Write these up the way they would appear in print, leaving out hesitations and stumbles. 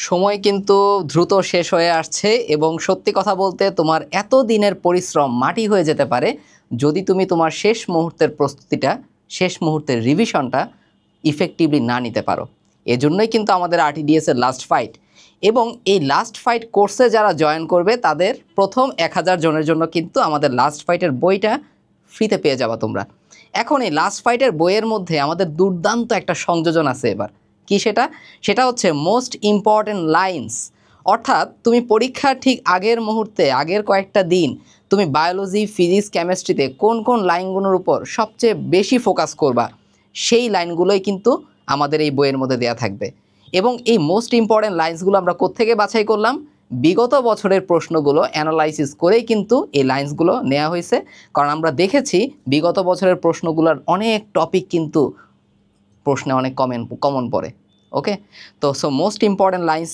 সময় কিন্তু দ্রুত শেষ হয়ে আসছে এবং সত্যি কথা বলতে তোমার এত দিনের পরিশ্রম মাটি হয়ে যেতে পারে যদি তুমি তোমার শেষ মুহূর্তের প্রস্তুতিটা, শেষ মুহূর্তের রিভিশনটা ইফেক্টিভলি না নিতে পারো। এজন্যই কিন্তু আমাদের RTDS এর লাস্ট ফাইট, এবং এই লাস্ট ফাইট কোর্সে যারা জয়েন করবে তাদের প্রথম 1000 জনের জন্য কিন্তু আমাদের লাস্ট ফাইটের বইটা ফ্রিতে পেয়ে যাবা তোমরা। এখন এই লাস্ট ফাইটের বইয়ের মধ্যে আমাদের দুর্দান্ত একটা সংযোজন আছে এবার। কি সেটা? সেটা হচ্ছে মোস্ট ইম্পর্ট্যান্ট লাইন্স। অর্থাৎ তুমি পরীক্ষার ঠিক আগের মুহূর্তে, আগের কয়েকটা দিন তুমি বায়োলজি, ফিজিক্স, কেমিস্ট্রিতে কোন কোন লাইনগুলোর উপর সবচেয়ে বেশি ফোকাস করবা, সেই লাইনগুলোই কিন্তু আমাদের এই বইয়ের মধ্যে দেওয়া থাকবে। এবং এই মোস্ট ইম্পর্ট্যান্ট লাইন্সগুলো আমরা কোত্থেকে বাছাই করলাম? বিগত বছরের প্রশ্নগুলো অ্যানালাইসিস করেই কিন্তু এই লাইন্সগুলো নেওয়া হয়েছে। কারণ আমরা দেখেছি বিগত বছরের প্রশ্নগুলোর অনেক টপিক কিন্তু প্রশ্নে অনেক কমন পড়ে। ওকে, তো মোস্ট ইম্পর্ট্যান্ট লাইন্স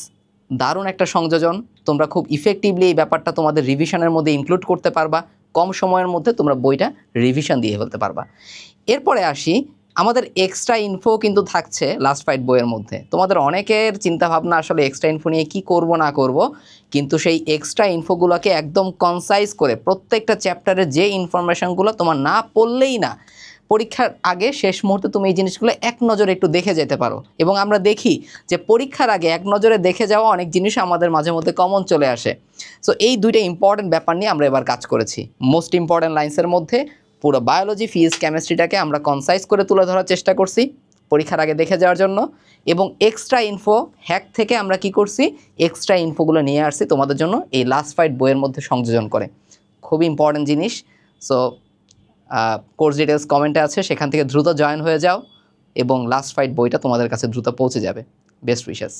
দারুণ একটা সংযোজন। তোমরা খুব ইফেক্টিভলি এই ব্যাপারটা তোমাদের রিভিশনের মধ্যে ইনক্লুড করতে পারবা। কম সময়ের মধ্যে তোমরা বইটা রিভিশন দিয়ে ফেলতে পারবা। এরপরে আসি, আমাদের এক্সট্রা ইনফো কিন্তু থাকছে লাস্ট ফাইট বইয়ের মধ্যে। তোমাদের অনেকের চিন্তাভাবনা আসলে এক্সট্রা ইনফো নিয়ে কী করব না করব, কিন্তু সেই এক্সট্রা ইনফোগুলোকে একদম কনসাইজ করে প্রত্যেকটা চ্যাপ্টারের যে ইনফরমেশনগুলো তোমার না পড়লেই না, পরীক্ষার আগে শেষ মুহূর্তে তুমি এই জিনিসগুলো এক নজরে একটু দেখে যেতে পারো। এবং আমরা দেখি যে পরীক্ষার আগে এক নজরে দেখে যাওয়া অনেক জিনিস আমাদের মাঝে মধ্যে কমন চলে আসে। সো এই দুইটা ইম্পর্টেন্ট ব্যাপার নিয়ে আমরা এবার কাজ করেছি। মোস্ট ইম্পর্টেন্ট লাইন্সের মধ্যে পুরো বায়োলজি, ফিজিক্স, কেমিস্ট্রিটাকে আমরা কনসাইজ করে তুলে ধরার চেষ্টা করছি পরীক্ষার আগে দেখে যাওয়ার জন্য। এবং এক্সট্রা ইনফো হ্যাক থেকে আমরা কি করছি, এক্সট্রা ইনফোগুলো নিয়ে আসছি তোমাদের জন্য এই লাস্ট ফাইট বইয়ের মধ্যে সংযোজন করে। খুবই ইম্পর্টেন্ট জিনিস। সো কোর্স ডিটেলস কমেন্টে আছে, সেখান থেকে দ্রুত জয়েন হয়ে যাও এবং লাস্ট ফাইট বইটা তোমাদের কাছে দ্রুত পৌঁছে যাবে। Best wishes.